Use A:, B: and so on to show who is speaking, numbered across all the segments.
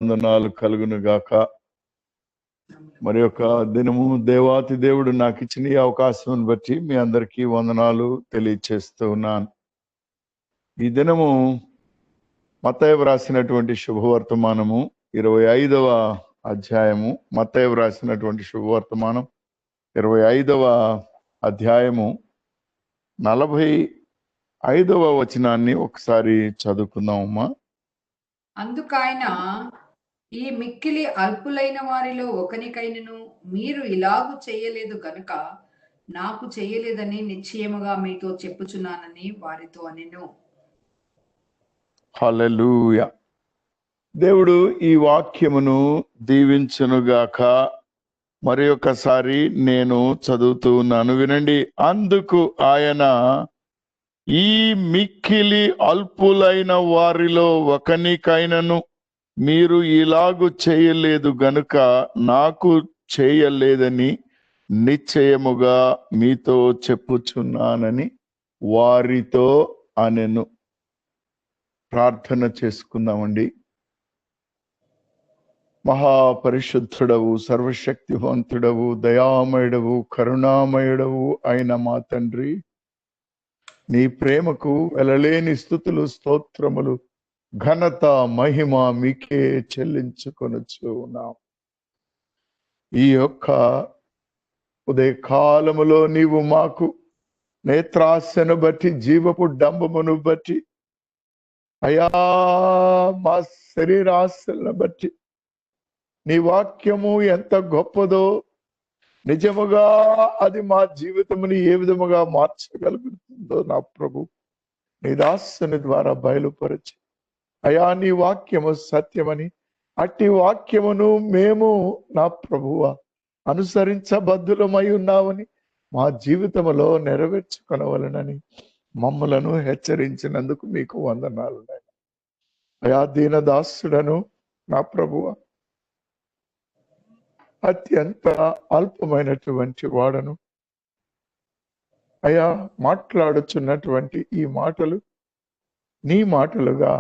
A: వందనాలు కలుగును గాక. మరి యొక్క దినము దేవాతి దేవుడు నాకు ఇచ్చిన ఈ అవకాశం బట్టి మీ అందరికీ వందనాలు తెలియచేస్తూ ఉన్నాను. ఈ దినము మత్తయి వ్రాసినటువంటి శుభవర్తమానము 25వ అధ్యాయము. మత్తయి వ్రాసినటువంటి శుభవర్తమానం 25వ అధ్యాయము 45వ వచనాన్ని ఒకసారి చదువుకుందామమ్మా.
B: అందుకాయన, ఈ మిక్కిలి అల్పులైన వారిలో ఒకనికైనను మీరు ఇలాగు చేయలేదు గనుక నాకు చేయలేదని నిశ్చయముగా మీతో చెప్పుచున్నానని వారితో అనెను.
A: హల్లెలూయా. దేవుడు ఈ వాక్యమును దీవించునుగాక. మరి ఒకసారి నేను చదువుతూ ఉన్నాను, వినండి. అందుకు ఆయన, ఈ మిక్కిలి అల్పులైన వారిలో ఒకనికైనను మీరు ఇలాగు చేయలేదు గనుక నాకు చేయలేదని నిశ్చయముగా మీతో చెప్పుచున్నానని వారితో అనెను. ప్రార్థన చేసుకుందామండి. మహాపరిశుద్ధుడవు, సర్వశక్తివంతుడవు, దయామయుడవు, కరుణామయుడవు అయిన మా తండ్రి, నీ ప్రేమకు వెలలేని స్థుతులు, స్తోత్రములు, ఘనత, మహిమ మీకే చెల్లించుకొనొచ్చు ఉన్నాం. ఈ యొక్క ఉదయకాలములో నీవు మాకు నేత్రాశను బట్టి, జీవపు డంబమును బట్టి, అయా మా శరీరాశలను బట్టి నీ వాక్యము ఎంత గొప్పదో, నిజముగా అది మా జీవితముని ఏ విధముగా మార్చగలుగుతుందో నా ప్రభు నీ దాసుని ద్వారా బయలుపరచి, అయా నీ వాక్యము సత్యమని, అట్టి వాక్యమును మేము నా ప్రభువ అనుసరించబద్ధులమై ఉన్నామని మా జీవితంలో నెరవేర్చుకొనవలనని మమ్మలను హెచ్చరించినందుకు మీకు వందనాలు. అయా దీనదాసుడను నా ప్రభువ, అత్యంత అల్పమైనటువంటి వాడను. అయా మాట్లాడుచున్నటువంటి ఈ మాటలు నీ మాటలుగా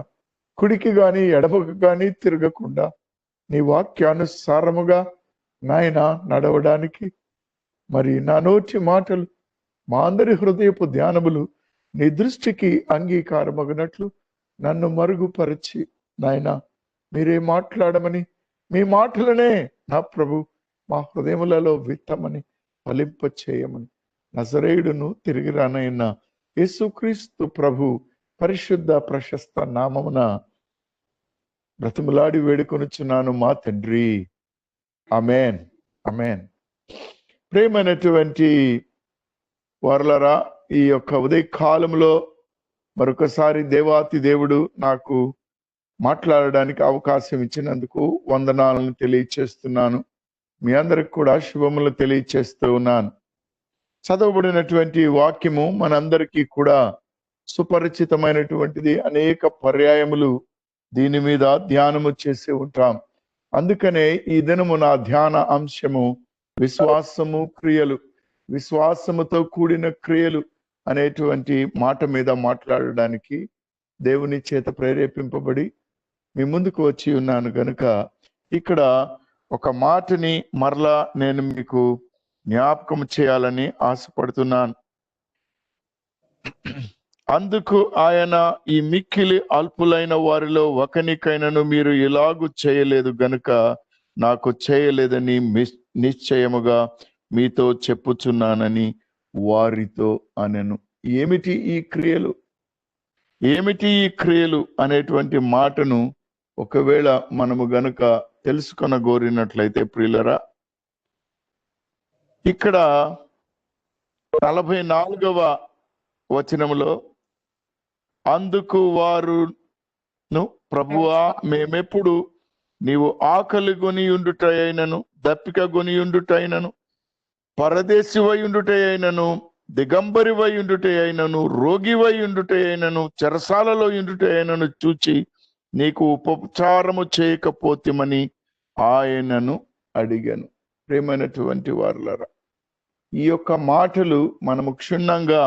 A: కుడికి గాని ఎడమకు గాని తిరగకుండా నీ వాక్యానుసారముగా నాయన నడవడానికి, మరి నా నోటి మాటలు మా అందరి హృదయపు ధ్యానములు నీ దృష్టికి అంగీకారమగినట్లు నన్ను మరుగుపరిచి నాయన మీరే మాట్లాడమని, మీ మాటలనే నా ప్రభు మా హృదయములలో విత్తమని, ఫలింప చేయమని నజరేయుడును తిరిగి రానైన యేసుక్రీస్తు ప్రభు పరిశుద్ధ ప్రశస్త నామమున బ్రతిమలాడి వేడుకొనుచున్నాను మా తండ్రి. ఆమేన్, ఆమేన్. ప్రేమైనటువంటి వారలారా, ఈ యొక్క ఉదయ కాలంలో మరొకసారి దేవాతి దేవుడు నాకు మాట్లాడడానికి అవకాశం ఇచ్చినందుకు వందనాలను తెలియచేస్తున్నాను. మీ అందరికి కూడా శుభములు తెలియచేస్తూ ఉన్నాను. చదవబడినటువంటి వాక్యము మనందరికీ కూడా సుపరిచితమైనటువంటిది. అనేక పర్యాయములు దీని మీద ధ్యానము చేసి ఉంటాం. అందుకనే ఈ దినము నా ధ్యాన అంశము విశ్వాసము క్రియలు, విశ్వాసముతో కూడిన క్రియలు అనేటువంటి మాట మీద మాట్లాడడానికి దేవుని చేత ప్రేరేపింపబడి మీ ముందుకు వచ్చి ఉన్నాను గనుక ఇక్కడ ఒక మాటని మరలా నేను మీకు జ్ఞాపకం చేయాలని ఆశపడుతున్నాను. అందుకు ఆయన, ఈ మిక్కిలి అల్పులైన వారిలో ఒకనికైనను మీరు ఇలాగు చేయలేదు గనుక నాకు చేయలేదని నిశ్చయముగా మీతో చెప్పుచున్నానని వారితో అనెను. ఏమిటి ఈ క్రియలు, ఏమిటి ఈ క్రియలు అనేటువంటి మాటను ఒకవేళ మనము గనుక తెలుసుకొనగోరినట్లయితే ప్రియులరా, ఇక్కడ 44వ వచనములో, అందుకు వారును, ప్రభువా మేమెప్పుడు నీవు ఆకలి కొని ఉండుటైనను, దప్పిక కొని ఉండుటైనను, పరదేశివై ఉండుటైనను, దిగంబరివై ఉండుటైనను, రోగివై ఉండుటైనను, చెరసాలలో ఉండుటైనను చూచి నీకు ఉపచారము చేయకపోతేమని ఆయనను అడిగాను. ప్రేమైనటువంటి వారులారా, ఈ యొక్క మాటలు మనము క్షుణ్ణంగా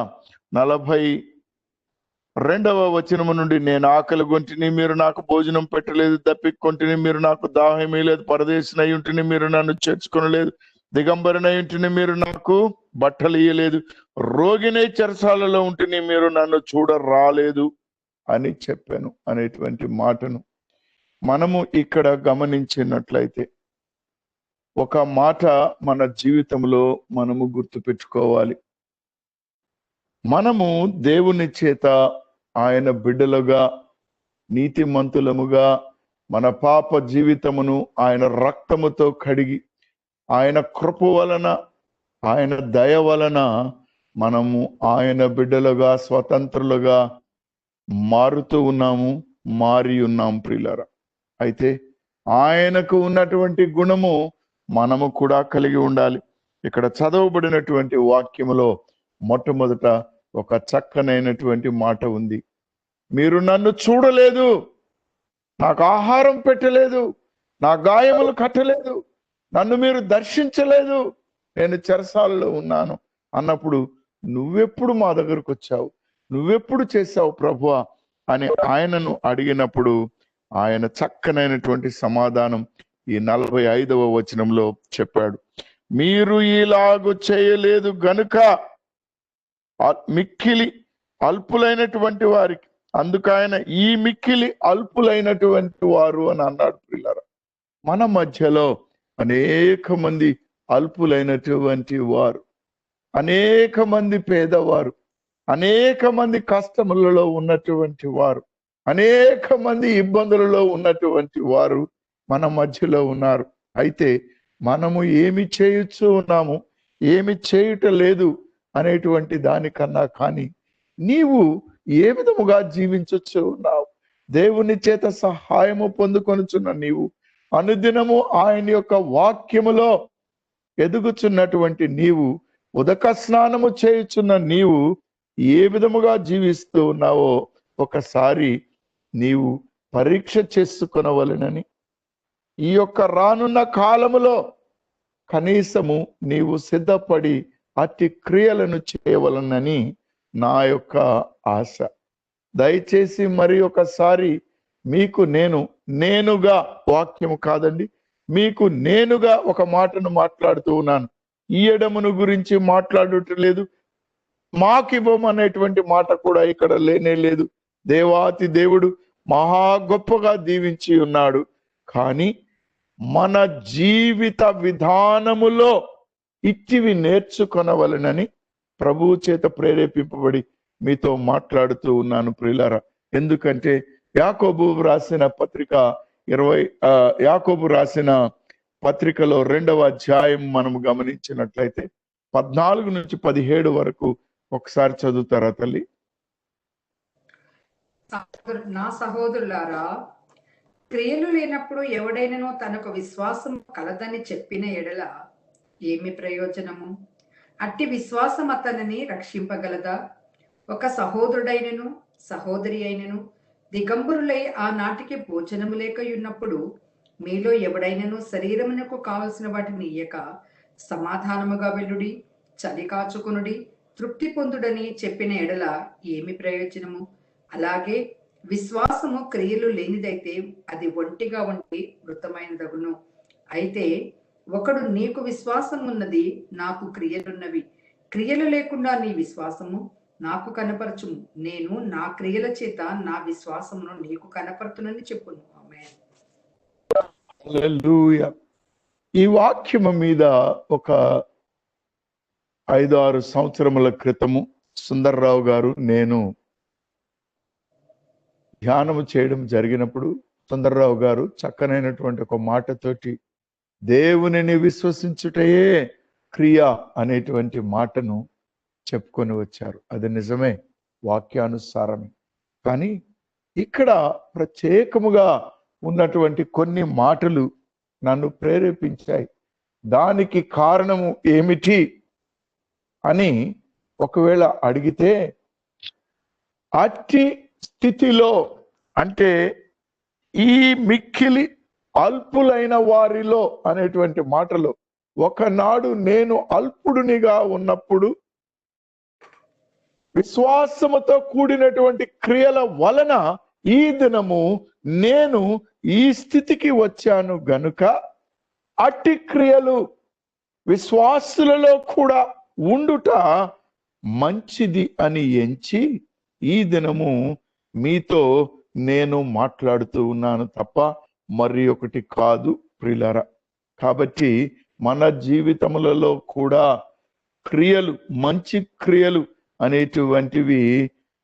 A: 2వ వచనము నుండి, నేను ఆకలి గొంటిని మీరు నాకు భోజనం పెట్టలేదు, దప్పికొంటిని మీరు నాకు దాహమే లేదు, పరదేశినై ఉంటిని మీరు నన్ను చేర్చుకొనలేదు, దిగంబరినై ఉంటిని మీరు నాకు బట్టలు ఇయ్యలేదు, రోగినై చెరసాలలో ఉంటిని మీరు నన్ను చూడ రాలేదు అని చెప్పాను అనేటువంటి మాటను మనము ఇక్కడ గమనించినట్లయితే ఒక మాట మన జీవితంలో మనము గుర్తుపెట్టుకోవాలి. మనము దేవుని చేత ఆయన బిడ్డలుగా, నీతిమంతులముగా, మన పాప జీవితమును ఆయన రక్తముతో కడిగి, ఆయన కృప వలన, ఆయన దయ వలన మనము ఆయన బిడ్డలుగా, స్వతంత్రులుగా మారుతూ ఉన్నాము, మారి ఉన్నాం ప్రియులారా. అయితే ఆయనకు ఉన్నటువంటి గుణము మనము కూడా కలిగి ఉండాలి. ఇక్కడ చదవబడినటువంటి వాక్యములో మొట్టమొదట ఒక చక్కనైనటువంటి మాట ఉంది. మీరు నన్ను చూడలేదు, నాకు ఆహారం పెట్టలేదు, నా గాయములు కట్టలేదు, నన్ను మీరు దర్శించలేదు, నేను చెరసాలలో ఉన్నాను అన్నప్పుడు నువ్వెప్పుడు మా దగ్గరకు వచ్చావు, నువ్వెప్పుడు చేశావు ప్రభువా అని ఆయనను అడిగినప్పుడు ఆయన చక్కనైనటువంటి సమాధానం ఈ 45వ వచనంలో చెప్పాడు. మీరు ఇలాగు చేయలేదు గనుక మిక్కిలి అల్పులైనటువంటి వారికి, అందుకు ఆయన ఈ మిక్కిలి అల్పులైనటువంటి వారు అని అన్నాడు పిల్లరా. మన మధ్యలో అనేక మంది అల్పులైనటువంటి వారు, అనేక మంది పేదవారు, అనేక మంది కష్టములలో ఉన్నటువంటి వారు, అనేక మంది ఇబ్బందులలో ఉన్నటువంటి వారు మన మధ్యలో ఉన్నారు. అయితే మనము ఏమి చేయొచ్చు ఉన్నాము, ఏమి చేయుట లేదు అనేటువంటి దానికన్నా కానీ నీవు ఏ విధముగా జీవించొచ్చు ఉన్నావు, దేవుని చేత సహాయము పొందుకొనుచున్న నీవు, అనుదినము ఆయన యొక్క వాక్యములో ఎదుగుచున్నటువంటి నీవు, ఉదక స్నానము చేయుచున్న నీవు ఏ విధముగా జీవిస్తూ ఉన్నావో ఒకసారి నీవు పరీక్ష చేసుకొనవలెనని, ఈ యొక్క రానున్న కాలములో కనీసము నీవు సిద్ధపడి అట్టి క్రియలను చేయవలనని నా యొక్క ఆశ. దయచేసి మరి ఒకసారి మీకు నేనుగా, వాక్యము కాదండి, మీకు నేనుగా ఒక మాటను మాట్లాడుతూ ఉన్నాను. ఈ ఎడమును గురించి మాట్లాడటలేదు, మాకివ్వమనేటువంటి మాట కూడా ఇక్కడ లేనే లేదు. దేవాతి దేవుడు మహా గొప్పగా దీవించి ఉన్నాడు. కానీ మన జీవిత విధానములో ఇచ్చివి నేర్చుకొనవలనని ప్రభువు చేత ప్రేరేపింపబడి మీతో మాట్లాడుతూ ఉన్నాను ప్రియులారా. ఎందుకంటే యాకోబు రాసిన పత్రికలో 2వ అధ్యాయం మనము గమనించినట్లయితే 14 నుంచి 17 వరకు ఒకసారి చదువుతారా తల్లి?
B: నా సహోదరులారా, క్రియలు లేనప్పుడు ఎవడైనను తనకు విశ్వాసం కలదని చెప్పిన ఎడల ఏమి ప్రయోజనము? అట్టి విశ్వాసం అతనిని రక్షింపగలదా? ఒక సహోదరుడైనను సహోదరి అయినను దిగంబరులై ఆనాటికి భోజనము లేక ఉన్నప్పుడు మీలో ఎవడైనను శరీరమునకు కావలసిన వాటిని ఇయ్యక సమాధానముగా వెళ్ళుడి, చలి కాచుకునుడి, తృప్తి పొందుడని చెప్పిన ఎడల ఏమి ప్రయోజనము? అలాగే విశ్వాసము క్రియలు లేనిదైతే అది ఒంటిగా ఉండి మృతమైనదగును. అయితే ఒకడు నీకు విశ్వాసం ఉన్నది, నాకు క్రియలున్నవి, క్రియలు లేకుండా నీ విశ్వాసము నాకు కనపరచుము, నేను నా క్రియల చేత నా విశ్వాసమును నీకు కనపరుతునని చెప్పును. ఆమేన్.
A: హల్లెలూయా. ఈ వాక్యము మీద ఒక 5-6 సంవత్సరముల క్రితము సుందర్రావు గారు నేను ధ్యానము చేయడం జరిగినప్పుడు సుందర్రావు గారు చక్కనైనటువంటి ఒక మాటతోటి దేవునిని విశ్వసించుటయే క్రియ అనేటువంటి మాటను చెప్పుకొని వచ్చారు. అది నిజమే, వాక్యానుసారమే. కానీ ఇక్కడ ప్రత్యేకముగా ఉన్నటువంటి కొన్ని మాటలు నన్ను ప్రేరేపించాయి. దానికి కారణము ఏమిటి అని ఒకవేళ అడిగితే, అట్టి స్థితిలో అంటే ఈ మిక్కిలి అల్పులైన వారిలో అనేటువంటి మాటలో ఒకనాడు నేను అల్పుడునిగా ఉన్నప్పుడు విశ్వాసముతో కూడినటువంటి క్రియల వలన ఈ దినము నేను ఈ స్థితికి వచ్చాను గనుక అట్టి క్రియలు విశ్వాసులలో కూడా ఉండుట మంచిది అని ఎంచి ఈ దినము మీతో నేను మాట్లాడుతూ ఉన్నాను తప్ప మరి ఒకటి కాదు ప్రియులారా. కాబట్టి మన జీవితములలో కూడా క్రియలు, మంచి క్రియలు అనేటువంటివి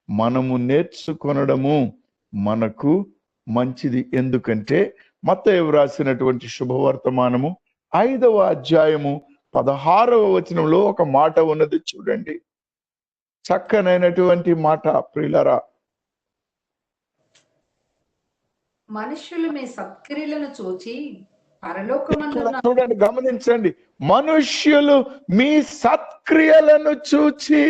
A: మనము నేర్చుకొనడము మనకు మంచిది. ఎందుకంటే మత్తయి వ్రాసినటువంటి శుభవర్తమానము 5వ అధ్యాయము 16వ వచనంలో ఒక మాట ఉన్నది చూడండి. చక్కనైనటువంటి మాట ప్రియులారా.
B: మనుష్యులు మీ సత్క్రియలను చూచి పరలోకమందున్న
A: చూడండి, గమనించండి. మనుష్యులు మీ సత్క్రియలను చూచి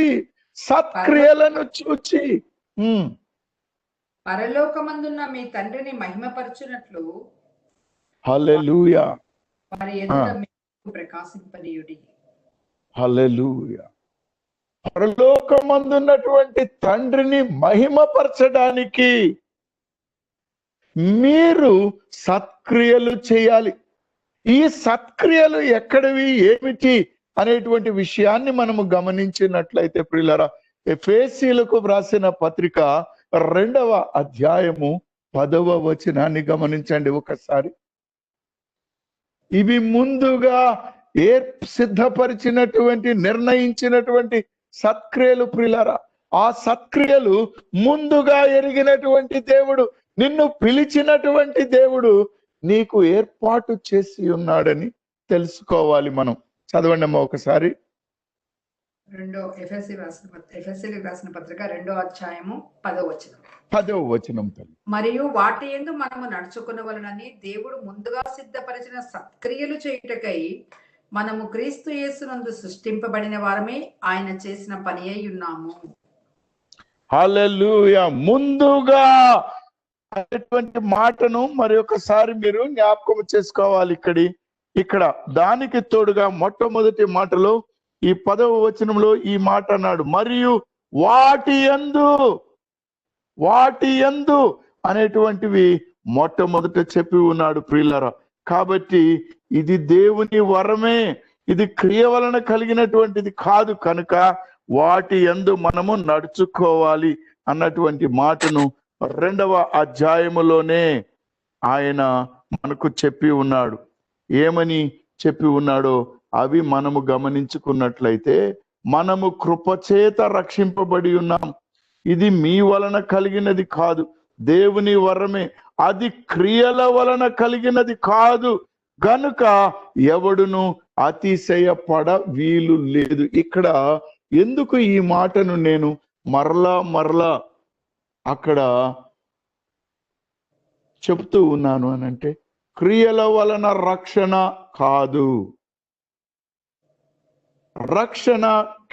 B: పరలోకమందున్న మీ తండ్రిని మహిమపరచునట్లు
A: హల్లెలూయా
B: వారి ఎదుట మీకు ప్రకాశింపనీయుడి.
A: హల్లెలూయా. పరలోకమందున్నటువంటి తండ్రిని మహిమపరచడానికి మీరు సత్క్రియలు చేయాలి. ఈ సత్క్రియలు ఎక్కడివి, ఏమిటి అనేటువంటి విషయాన్ని మనము గమనించినట్లయితే ప్రియులారా, ఎఫెసీయులకు వ్రాసిన పత్రిక 2వ అధ్యాయము 10వ వచనాన్ని గమనించండి ఒకసారి. ఇవి ముందుగా సిద్ధపరిచినటువంటి, నిర్ణయించినటువంటి సత్క్రియలు ప్రియులారా. ఆ సత్క్రియలు ముందుగా ఎరిగినటువంటి దేవుడు, నిన్ను పిలిచినటువంటి దేవుడు నీకు ఏర్పాటు చేసి ఉన్నాడని తెలుసుకోవాలి మనం. చదవండి అమ్మా ఒకసారి.
B: ఎఫెసీయులకు రాసిన పత్రిక 2వ అధ్యాయము 10వ వచనం.
A: 10వ వచనం.
B: మరియు వాటి యందు మనము నడుచుకొనవలెనని దేవుడు ముందుగా సిద్ధపరిచిన సత్క్రియలు చేయుటకై మనము క్రీస్తు యేసునందు సృష్టింపబడిన వారమే ఆయన చేసిన పని అయి ఉన్నాము.
A: హల్లెలూయా. ముందుగా అనేటువంటి మాటను మరి ఒకసారి మీరు జ్ఞాపకం చేసుకోవాలి. ఇక్కడ దానికి తోడుగా మొట్టమొదటి మాటలో ఈ 10వ వచనంలో ఈ మాట అన్నాడు, మరియు వాటి యందు అనేటువంటివి మొట్టమొదట చెప్పి ఉన్నాడు ప్రియులారా. కాబట్టి ఇది దేవుని వరమే, ఇది క్రియ వలన కలిగినటువంటిది కాదు. కనుక వాటి యందు మనము నడుచుకోవాలి అన్నటువంటి మాటను 2వ అధ్యాయములోనే ఆయన మనకు చెప్పి ఉన్నాడు. ఏమని చెప్పి ఉన్నాడో అవి మనము గమనించుకున్నట్లయితే, మనము కృపచేత రక్షింపబడి ఉన్నాం. ఇది మీ వలన కలిగినది కాదు, దేవుని వరమే. అది క్రియల వలన కలిగినది కాదు, గనుక ఎవడును అతిశయపడ వీలు లేదు. ఇక్కడ ఎందుకు ఈ మాటను నేను మరలా అక్కడ చెప్తూ ఉన్నాను అనంటే, క్రియల వలన రక్షణ కాదు. రక్షణ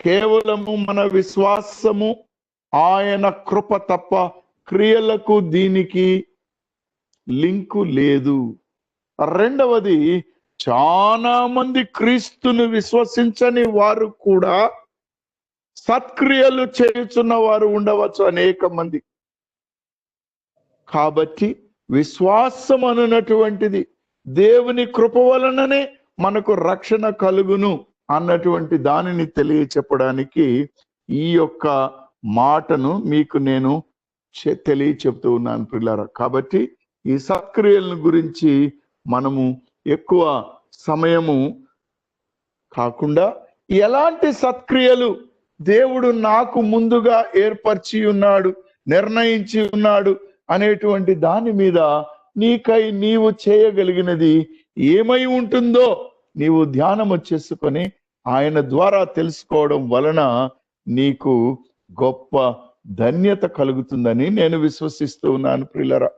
A: కేవలము మన విశ్వాసము, ఆయన కృప తప్ప క్రియలకు దీనికి లింకు లేదు. రెండవది, చాలా మంది క్రీస్తును విశ్వసించని వారు కూడా సత్క్రియలు చేయుచున్న వారు ఉండవచ్చు, అనేక మంది. కాబట్టి విశ్వాసం అనున్నటువంటిది దేవుని కృప వలననే మనకు రక్షణ కలుగును అన్నటువంటి దానిని తెలియచెప్పడానికి ఈ యొక్క మాటను మీకు నేను తెలియచెప్తూ ఉన్నాను పిల్లరా. కాబట్టి ఈ సత్క్రియలను గురించి మనము ఎక్కువ సమయము కాకుండా ఎలాంటి సత్క్రియలు దేవుడు నాకు ముందుగా ఏర్పరిచి ఉన్నాడు, నిర్ణయించి ఉన్నాడు అనేటువంటి దాని మీద నీకై నీవు చేయగలిగినది ఏమై ఉంటుందో నీవు ధ్యానము చేసుకొని ఆయన ద్వారా తెలుసుకోవడం వలన నీకు గొప్ప ధన్యత కలుగుతుందని నేను విశ్వసిస్తూ ఉన్నాను ప్రియులరా.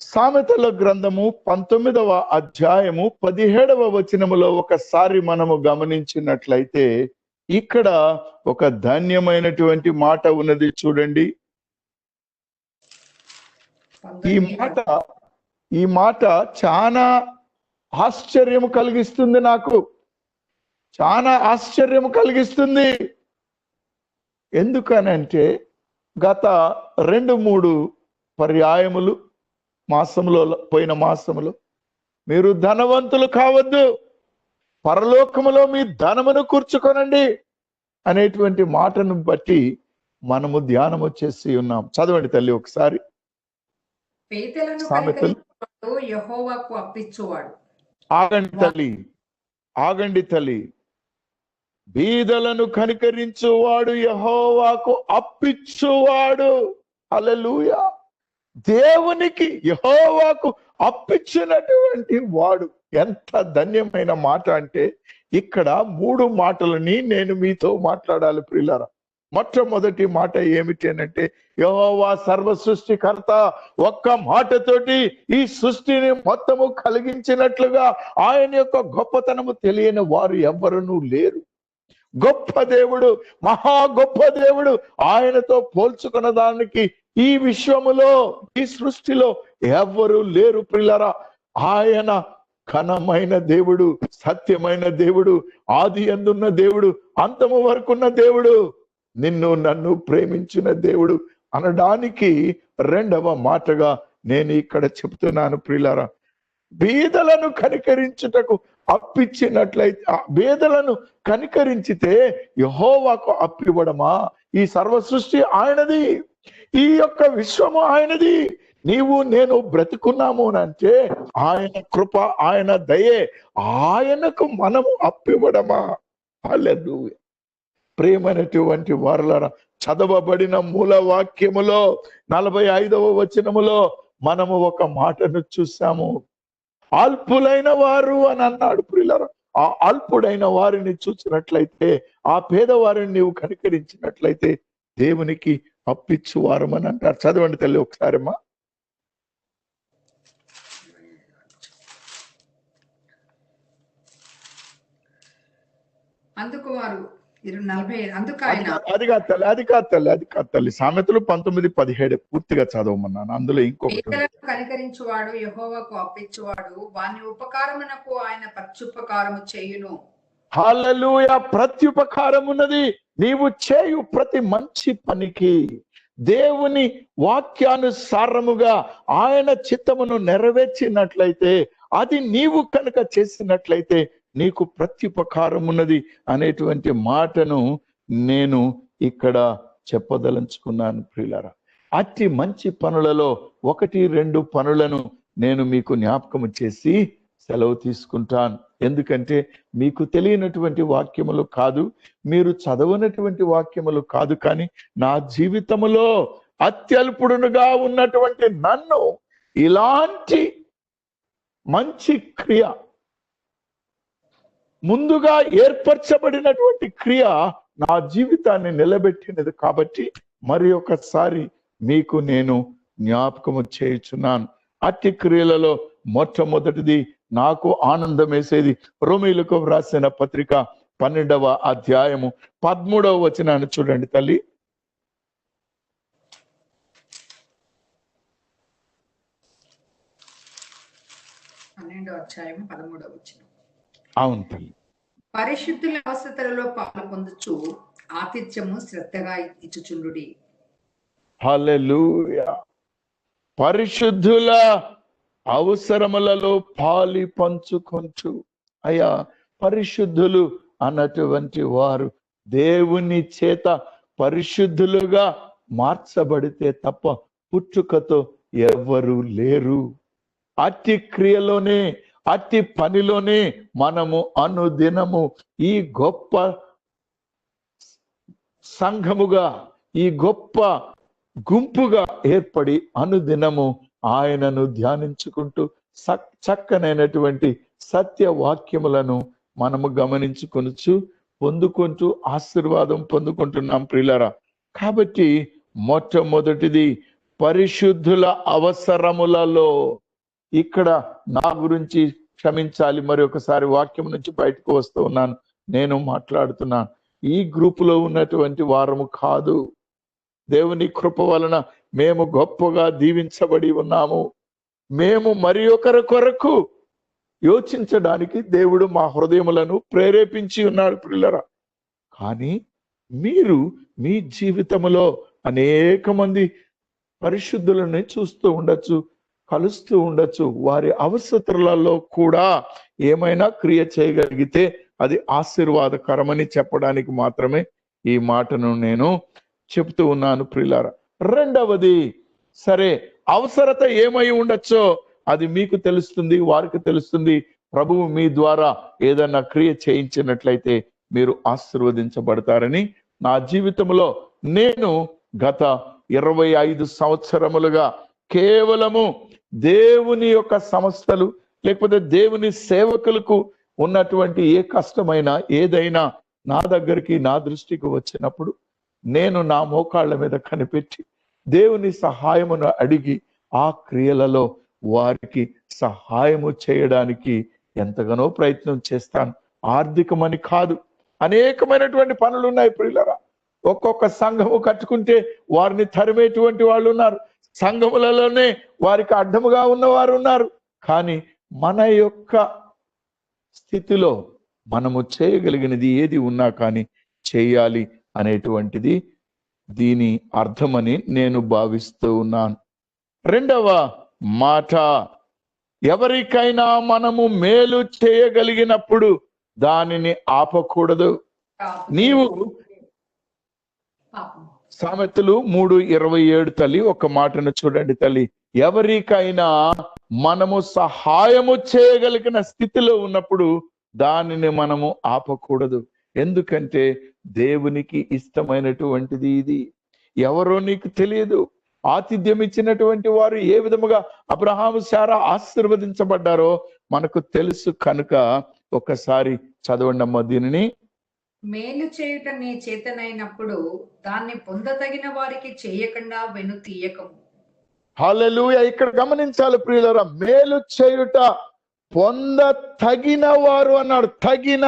A: సామెతల గ్రంథము 19వ అధ్యాయము 17వ వచనములో ఒకసారి మనము గమనించినట్లయితే ఇక్కడ ఒక ధన్యమైనటువంటి మాట ఉన్నది చూడండి. ఈ మాట చాలా ఆశ్చర్యము కలిగిస్తుంది, నాకు చాలా ఆశ్చర్యము కలిగిస్తుంది. ఎందుకనంటే గత 2-3 పర్యాయములు పోయిన మాసములో మీరు ధనవంతులు కావద్దు, పరలోకములో మీ ధనమును కూర్చుకొనండి అనేటువంటి మాటను బట్టి మనము ధ్యానము చేసి ఉన్నాం. చదవండి తల్లి ఒకసారి.
B: సామెతలు. యెహోవాకు అప్పించువాడు.
A: ఆగండి తల్లి. బీదలను కనికరించువాడు యెహోవాకు అప్పించువాడు. హల్లెలూయా. దేవునికి యెహోవాకు అప్పించినటువంటి వాడు. ఎంత ధన్యమైన మాట అంటే ఇక్కడ 3 మాటలని నేను మీతో మాట్లాడాలి ప్రియులారా. మొట్టమొదటి మాట ఏమిటి అంటే యెహోవా సర్వ సృష్టికర్త ఒక్క మాటతోటి ఈ సృష్టిని మొత్తము కలిగించినట్లుగా ఆయన యొక్క గొప్పతనము తెలియని వారు ఎవ్వరూ లేరు. గొప్ప దేవుడు, మహా గొప్ప దేవుడు. ఆయనతో పోల్చుకున్న దానికి ఈ విశ్వములో, ఈ సృష్టిలో ఎవ్వరూ లేరు ప్రియులారా. ఆయన ఘనమైన దేవుడు, సత్యమైన దేవుడు, ఆది యందున్న దేవుడు, అంతము వరకున్న దేవుడు, నిన్ను నన్ను ప్రేమించిన దేవుడు అనడానికి 2వ మాటగా నేను ఇక్కడ చెప్తున్నాను ప్రియులారా. బీదలను కనికరించుటకు అప్పించినట్లయితే, బీదలను కనికరించితే యెహోవాకు అప్పివ్వడమా? ఈ సర్వ సృష్టి ఆయనది, ఈ యొక్క విశ్వము ఆయనది. నీవు నేను బ్రతుకున్నాము అంటే ఆయన కృప, ఆయన దయే. ఆయనకు మనము అప్పివ్వడమా? హల్లెలూయా. ప్రేమైనటువంటి వారలారా, చదవబడిన మూల వాక్యములో 45వ వచనములో మనము ఒక మాటను చూసాము. అల్పులైన వారు అని అన్నాడు ప్రియులారా. ఆ అల్పుడైన వారిని చూసినట్లయితే, ఆ పేదవారిని నీవు కనికరించినట్లయితే దేవునికి అప్పించువారు అని అంటారు. చదవండి తల్లి ఒకసారమ్మా.
B: అందుకు వారు 40 అందుకు ఆయన
A: అది కాదు తల్లి. సామెతలు 19:17 పూర్తిగా చదవమన్నాను. అందులో ఇంకొకటి,
B: కనికరించువాడు యెహోవాకు అప్పించువాడు, వాని ఉపకారమునకు ఆయన ప్రత్యుపకారము చేయును.
A: హల్లెలూయా. ప్రత్యుపకారం ఉన్నది. నీవు చేయు ప్రతి మంచి పనికి దేవుని వాక్యానుసారముగా ఆయన చిత్తమును నెరవేర్చినట్లయితే, అది నీవు కనుక చేసినట్లయితే నీకు ప్రత్యుపకారం ఉన్నది అనేటువంటి మాటను నేను ఇక్కడ చెప్పదలుచుకున్నాను ప్రియులారా. అట్టి మంచి పనులలో 1-2 పనులను నేను మీకు జ్ఞాపకం చేసి సెలవు తీసుకుంటాను. ఎందుకంటే మీకు తెలియనటువంటి వాక్యములు కాదు, మీరు చదవనటువంటి వాక్యములు కాదు, కానీ నా జీవితములో అత్యల్పుడుగా ఉన్నటువంటి నన్ను ఇలాంటి మంచి క్రియ, ముందుగా ఏర్పరచబడినటువంటి క్రియ నా జీవితాన్ని నిలబెట్టినది కాబట్టి మరి ఒకసారి మీకు నేను జ్ఞాపకము చేయుచున్నాను. అట్టి క్రియలలో మొట్టమొదటిది నాకు ఆనందం వేసేది రోమీయులకు వ్రాసిన పత్రిక 12వ అధ్యాయము 13వ వచనాన్ని చూడండి తల్లి. అవును తల్లి.
B: పరిశుద్ధుల అవసరతలలో పాలు పొందుచు ఆతిథ్యము శ్రద్ధగా ఇచ్చుచుండుడి.
A: హల్లెలూయా. పరిశుద్ధుల అవసరములలో పాలి పంచుకొంచు. అయ్యా, పరిశుద్ధులు అన్నటువంటి వారు దేవుని చేత పరిశుద్ధులుగా మార్చబడితే తప్ప పుట్టుకతో ఎవ్వరూ లేరు. అట్టి క్రియలోనే, అట్టి పనిలోనే మనము అనుదినము ఈ గొప్ప సంఘముగా, ఈ గొప్ప గుంపుగా ఏర్పడి అనుదినము ఆయనను ధ్యానించుకుంటూ చక్కనైనటువంటి సత్య వాక్యములను మనము గమనించుకొనుచు పొందుకుంటూ ఆశీర్వాదం పొందుకుంటున్నాం ప్రియులారా. కాబట్టి మొట్టమొదటిది పరిశుద్ధుల అవసరములలో. ఇక్కడ నా గురించి క్షమించాలి, మరి ఒకసారి వాక్యం నుంచి బయటకు వస్తూ ఉన్నాను, నేను మాట్లాడుతున్నాను. ఈ గ్రూపులో ఉన్నటువంటి వారము కాదు. దేవుని కృప వలన మేము గొప్పగా దీవించబడి ఉన్నాము. మేము మరి ఒకరి కొరకు యోచించడానికి దేవుడు మా హృదయములను ప్రేరేపించి ఉన్నాడు పిల్లరా. కానీ మీరు మీ జీవితంలో అనేక మంది పరిశుద్ధులని చూస్తూ ఉండొచ్చు, కలుస్తూ ఉండొచ్చు. వారి అవసరతలలో కూడా ఏమైనా క్రియ చేయగలిగితే అది ఆశీర్వాదకరమని చెప్పడానికి మాత్రమే ఈ మాటను నేను చెప్తూ ఉన్నాను ప్రియులారా. రెండవది, సరే అవసరత ఏమై ఉండొచ్చో అది మీకు తెలుస్తుంది, వారికి తెలుస్తుంది. ప్రభువు మీ ద్వారా ఏదన్నా క్రియ చేయించినట్లయితే మీరు ఆశీర్వదించబడతారని నా జీవితంలో నేను గత 25 సంవత్సరములుగా కేవలము దేవుని యొక్క సంస్థలు లేకపోతే దేవుని సేవకులకు ఉన్నటువంటి ఏ కష్టమైనా ఏదైనా నా దగ్గరికి నా దృష్టికి వచ్చినప్పుడు నేను నా మోకాళ్ళ మీద కనిపెట్టి దేవుని సహాయమును అడిగి ఆ క్రియలలో వారికి సహాయము చేయడానికి ఎంతగానో ప్రయత్నం చేస్తాను. ఆర్థికమని కాదు, అనేకమైనటువంటి పనులు ఉన్నాయి ప్రియులరా. ఒక్కొక్క సంఘము కట్టుకుంటే వారిని తరిమేటువంటి వాళ్ళు ఉన్నారు, సంఘములలోనే వారికి అడ్డముగా ఉన్నవారు ఉన్నారు. కానీ మన యొక్క స్థితిలో మనము చేయగలిగినది ఏది ఉన్నా కానీ చేయాలి అనేటువంటిది దీని అర్థమని నేను భావిస్తూ ఉన్నాను. రెండవ మాట, ఎవరికైనా మనము మేలు చేయగలిగినప్పుడు దానిని ఆపకూడదు. నీవు సామెతలు 3:27 తల్లి ఒక మాటను చూడండి తల్లి. ఎవరికైనా మనము సహాయము చేయగలిగిన స్థితిలో ఉన్నప్పుడు దానిని మనము ఆపకూడదు. ఎందుకంటే దేవునికి ఇష్టమైనటువంటిది ఇది. ఎవరో నీకు తెలియదు. ఆతిథ్యం ఇచ్చినటువంటి వారు ఏ విధముగా అబ్రహాము శారా ఆశీర్వదించబడ్డారో మనకు తెలుసు కనుక ఒకసారి చదవండమ్మా దీనిని.
B: మేలు చేయుట నీ చేతనైనప్పుడు దాన్ని పొందతగిన వారికి చేయకుండా వెను తీయకము.
A: హల్లెలూయా. ఇక్కడ గమనించాలి ప్రియులారా, మేలు చేయుట పొంద తగిన వారు అన్నాడు. తగిన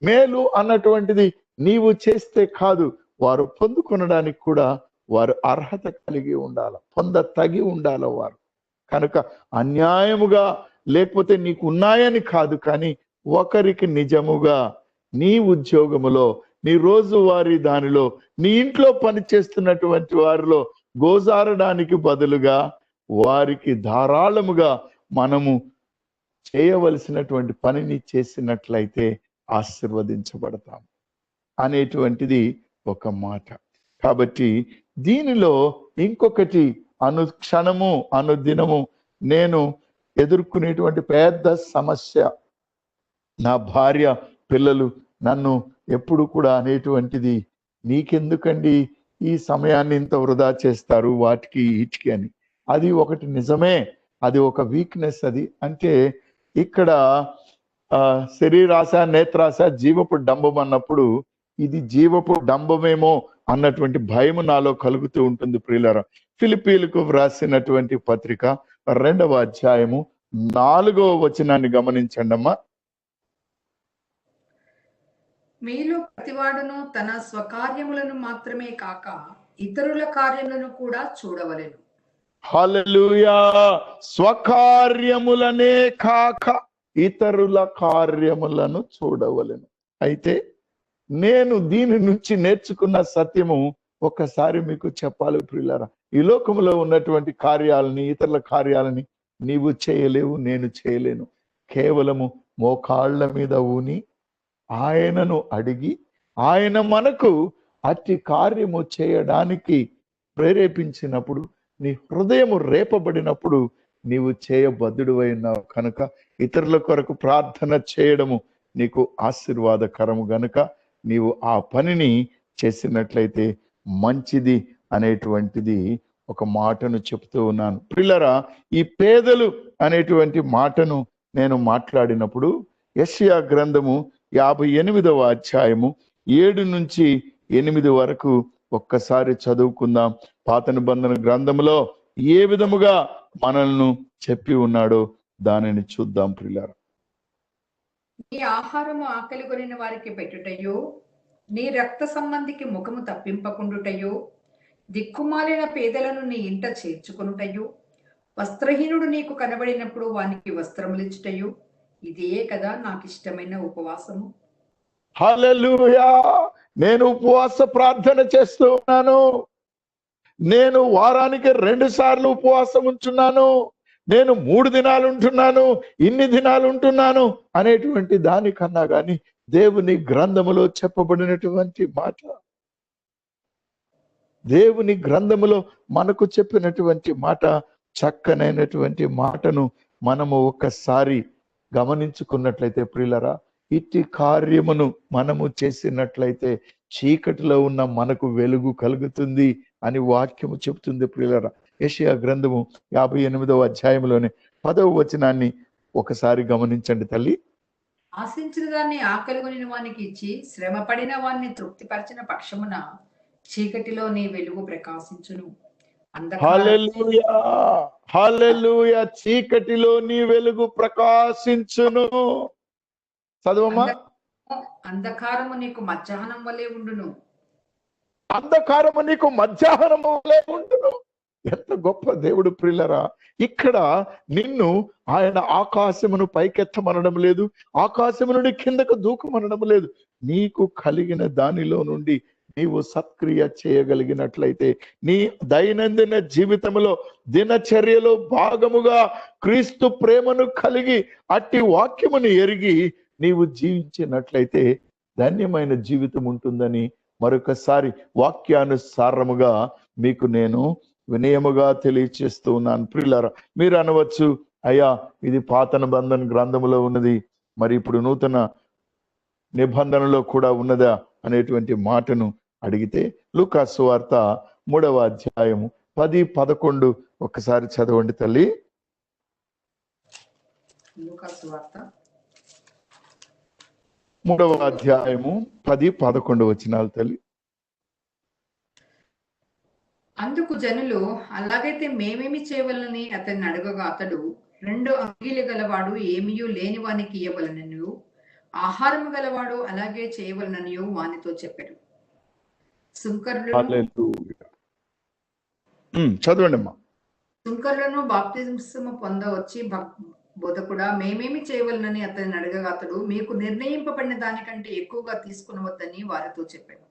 A: మేలు అన్నటువంటిది నీవు చేస్తే కాదు, వారు పొందుకొనడానికి కూడా వారు అర్హత కలిగి ఉండాలి, పొంద తగి ఉండాలి వారు. కనుక అన్యాయముగా లేకపోతే నీకు ఉన్నాయని కాదు, కానీ ఒకరికి నిజముగా నీ ఉద్యోగములో, నీ రోజువారీ దానిలో, నీ ఇంట్లో పనిచేస్తున్నటువంటి వారిలో గోజారడానికి బదులుగా వారికి ధారాళముగా మనము చేయవలసినటువంటి పనిని చేసినట్లయితే ఆశీర్వదించబడతాం అనేటువంటిది ఒక మాట. కాబట్టి దీనిలో ఇంకొకటి, అనుక్షణము అనుదినము నేను ఎదుర్కొనేటువంటి పెద్ద సమస్య, నా భార్య పిల్లలు నన్ను ఎప్పుడు కూడా అనేటువంటిది, నీకెందుకండి ఈ సమయాన్ని ఇంత వృధా చేస్తారు వాటికి వీటికి అని. అది ఒకటి నిజమే, అది ఒక వీక్నెస్. అది అంటే ఇక్కడ శరీరాశ, నేత్రాశ, జీవపు డంబం అన్నప్పుడు ఇది జీవపు డంబమేమో అన్నటువంటి భయం నాలో కలుగుతూ ఉంటుంది ప్రియులారా. ఫిలిప్పీలకు వ్రాసినటువంటి పత్రిక 2వ అధ్యాయము 4వ వచనాన్ని గమనించండి అమ్మా.
B: మీలో ప్రతివాడును తన స్వకార్యములను మాత్రమే కాక ఇతరుల కార్యములను కూడా చూడవలెను.
A: హల్లెలూయా. స్వకార్యములనే కాక ఇతరుల కార్యములను చూడవలెను. అయితే నేను దీని నుంచి నేర్చుకున్న సత్యము ఒకసారి మీకు చెప్పాలి ప్రియులారా. ఈ లోకంలో ఉన్నటువంటి కార్యాలని, ఇతరుల కార్యాలని నీవు చేయలేవు, నేను చేయలేను. కేవలము మోకాళ్ళ మీద ఊని ఆయనను అడిగి ఆయన మనకు అట్టి కార్యము చేయడానికి ప్రేరేపించినప్పుడు, నీ హృదయము రేపబడినప్పుడు నీవు చేయబద్ధుడివైనావు కనుక ఇతరుల కొరకు ప్రార్థన చేయడము నీకు ఆశీర్వాదకరము గనుక నీవు ఆ పనిని చేసినట్లయితే మంచిది అనేటువంటిది ఒక మాటను చెప్తూ ఉన్నాను ప్రియులారా. ఈ పేదలు అనేటువంటి మాటను నేను మాట్లాడినప్పుడు యెషయా గ్రంథము 58వ అధ్యాయము 7 నుంచి 8 వరకు ఒక్కసారి చదువుకుందాం. పాత నిబంధన గ్రంథములో ఏ విధముగా మనల్ని చెప్పి ఉన్నాడో దానిని చూద్దాం ప్రియులారా.
B: నీ ఆహారము ఆకలి కొనిన వారికి పెట్టుటయో, నీ రక్త సంబంధికి ముఖము తప్పింపకుండుటయో, దిక్కుమాలిన పేదలను నీ ఇంట చేర్చుకొనుటయో, వస్త్రహీనుడు నీకు కనబడినప్పుడు వానికి వస్త్రములిచ్చుటయో, ఇదే కదా నాకు ఇష్టమైన ఉపవాసము.
A: హల్లెలూయా. నేను ఉపవాస ప్రార్థన చేస్తూ ఉన్నాను, నేను వారానికి 2 సార్లు ఉపవాసం ఉంటున్నాను, నేను 3 దినాలు ఉంటున్నాను, ఇన్ని దినాలు ఉంటున్నాను అనేటువంటి దానికన్నా గాని దేవుని గ్రంథములో చెప్పబడినటువంటి మాట, దేవుని గ్రంథములో మనకు చెప్పినటువంటి మాట, చక్కనైనటువంటి మాటను మనము ఒక్కసారి గమనించుకున్నట్లయితే ప్రియులరా, ఇట్టి కార్యమును మనము చేసినట్లయితే చీకటిలో ఉన్న మనకు వెలుగు కలుగుతుంది అని వాక్యము చెబుతుంది ప్రియులరా. యెషయా గ్రంథము 58వ అధ్యాయంలోని 10వ వచనాన్ని ఒకసారి గమనించండి తల్లి.
B: ఆశించిన దాన్ని ఆకలిగొనిన వానికి ఇచ్చి శ్రమ పడిన వారిని తృప్తిపరిచిన పక్షమున చీకటిలో నీ వెలుగు ప్రకాశించును.
A: హల్లెలూయా, హల్లెలూయా. చీకటిలో నీ వెలుగు ప్రకాశించును. చదవమ్మా.
B: అంధకారము నీకు మధ్యాహ్నం వలె ఉండును.
A: అంధకారము నీకు మధ్యాహ్నం వలె ఉండును. ఎంత గొప్ప దేవుడు ప్రియులరా. ఇక్కడ నిన్ను ఆయన ఆకాశమును పైకెత్తమనడం లేదు, ఆకాశము నుండి కిందకు దూకమనడం లేదు. నీకు కలిగిన దానిలో నుండి నీవు సత్క్రియ చేయగలిగినట్లయితే, నీ దైనందిన జీవితంలో దినచర్యలో భాగముగా క్రీస్తు ప్రేమను కలిగి అట్టి వాక్యమును ఎరిగి నీవు జీవించినట్లయితే ధన్యమైన జీవితం ఉంటుందని మరొకసారి వాక్యానుసారముగా మీకు నేను వినయముగా తెలియచేస్తూ ఉన్నాను ప్రియులారా. మీరు అనవచ్చు, అయ్యా ఇది పాత నిబంధన గ్రంథములో ఉన్నది, మరి ఇప్పుడు నూతన నిబంధనలో కూడా ఉన్నదా అనేటువంటి మాటను అడిగితే, లూకా సువార్త 3వ అధ్యాయము 10-11 ఒక్కసారి చదవండి తల్లి.
B: లూకా సువార్త
A: 3వ అధ్యాయము 10-11 వచనాలు తల్లి.
B: అందుకు జనులు, అలాగైతే మేమేమి చేయవలనని అతన్ని అడగగా అతడు, 2 అంగీలు గలవాడు ఏమీయూ లేని వానికి ఇయ్యవలననియు, ఆహారము గలవాడు అలాగే చేయవలననియు వానితో చెప్పాడు.
A: చదవండి అమ్మా.
B: సుంకరులను బాప్తిస్మము పొందవచ్చి బోధకుడా మేమేమి చేయవలనని అతన్ని అడగగా అతడు, మీకు నిర్ణయింపబడిన దానికంటే ఎక్కువగా తీసుకునవద్దని వారితో చెప్పాడు.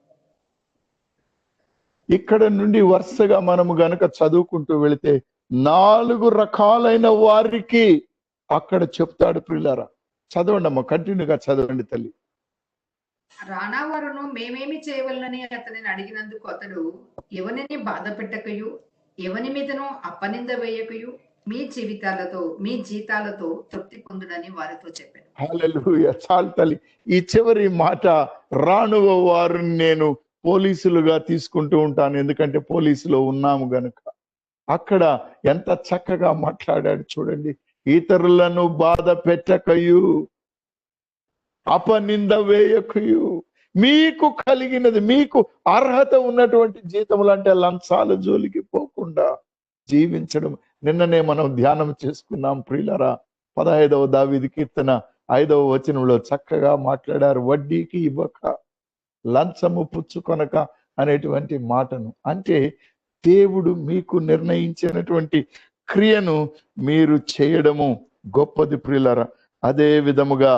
A: ఇక్కడ నుండి వరుసగా మనము గనక చదువుకుంటూ వెళితే 4 రకాలైన వారికి అక్కడ చెప్తాడు ప్రియులారా. చదవండి అమ్మ, కంటిన్యూగా చదవండి తల్లి.
B: రానా వారును మేమేమి చేయవలనని అతనిని అడిగినందుకు అతడు, ఎవరిని బాధ పెట్టకయు ఎవని మీదనో అపనింద వేయకయు మీ జీతాలతో తృప్తి పొందుడని వారితో చెప్పాడు.
A: హల్లెలూయా. చాలు తల్లి. ఈ చివరి మాట, రానువ వారిని నేను పోలీసులుగా తీసుకుంటూ ఉంటాను, ఎందుకంటే పోలీసులో ఉన్నాము గనుక. అక్కడ ఎంత చక్కగా మాట్లాడాడు చూడండి. ఇతరులను బాధ పెట్టకయు అపనింద వేయకయు, మీకు కలిగినది, మీకు అర్హత ఉన్నటువంటి జీతములు అంటే లంచాల జోలికి పోకుండా జీవించడం. నిన్ననే మనం ధ్యానం చేసుకున్నాం ప్రియులరా. 15వ దావీదు కీర్తన 5వ వచనంలో చక్కగా మాట్లాడారు, వడ్డీకి ఇవ్వక లంచము పుచ్చుకొనక అనేటువంటి మాటను. అంటే దేవుడు మీకు నిర్ణయించినటువంటి క్రియను మీరు చేయడము గొప్పది ప్రియులరా. అదే విధముగా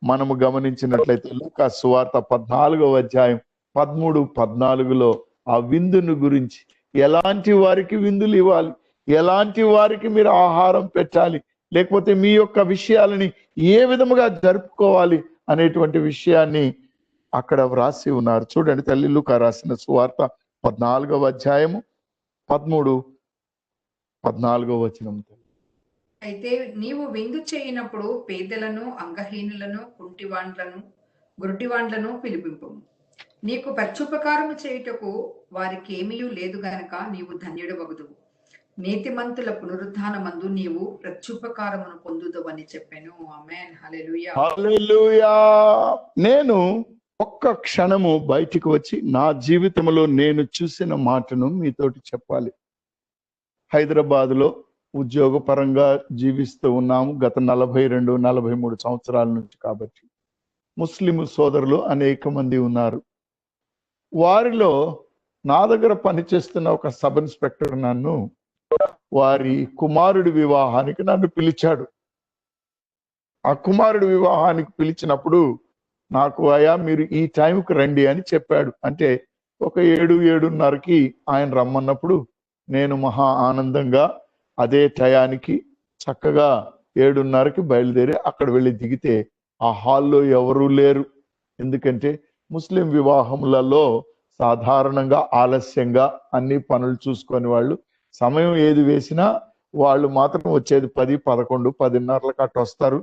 A: మనము గమనించినట్లయితే లూకా సువార్త 14వ అధ్యాయం 13-14లో ఆ విందును గురించి, ఎలాంటి వారికి విందులు ఇవ్వాలి, ఎలాంటి వారికి మీరు ఆహారం పెట్టాలి, లేకపోతే మీ యొక్క విషయాలని ఏ విధముగా జరుపుకోవాలి అనేటువంటి విషయాన్ని అక్కడ వ్రాసి ఉన్నారు. చూడండి తల్లి, లూకా రాసిన సువార్త 14వ అధ్యాయము 13-14 వచనం.
B: అయితే నీవు విందు చేయనప్పుడు పేదలను, అంగహీనులను, గురుటివాండ్లను పిలిపింపు. నీకు ప్రత్యుపకారము చేయుటకు వారికి ఏమీ లేదు గనక నీవు ధన్యుడవగుదువు. నీతిమంతుల పునరుద్ధానమందు నీవు ప్రత్యుపకారమును పొందుదవని చెప్పాను. ఆమేన్. హల్లెలూయా, హల్లెలూయా.
A: నేను ఒక్క క్షణము బయటికి వచ్చి నా జీవితంలో నేను చూసిన మాటను మీతోటి చెప్పాలి. హైదరాబాద్లో ఉద్యోగపరంగా జీవిస్తూ ఉన్నాము గత 42-43 సంవత్సరాల నుంచి. కాబట్టి ముస్లిం సోదరులు అనేక మంది ఉన్నారు. వారిలో నా దగ్గర పనిచేస్తున్న ఒక సబ్ ఇన్స్పెక్టర్ నన్ను వారి కుమారుడి వివాహానికి నన్ను పిలిచాడు. ఆ కుమారుడి వివాహానికి పిలిచినప్పుడు నాకు అయ్యా మీరు ఈ టైంకి రండి అని చెప్పాడు. అంటే ఒక 7-7:30కి ఆయన రమ్మన్నప్పుడు నేను మహా ఆనందంగా అదే టయానికి చక్కగా 7:30కి బయలుదేరి అక్కడ వెళ్ళి దిగితే ఆ హాల్లో ఎవరూ లేరు. ఎందుకంటే ముస్లిం వివాహములలో సాధారణంగా ఆలస్యంగా అన్ని పనులు చూసుకొని వాళ్ళు సమయం ఏది వేసినా వాళ్ళు మాత్రం వచ్చేది 10, 11, 10:30లకు అట్లా వస్తారు.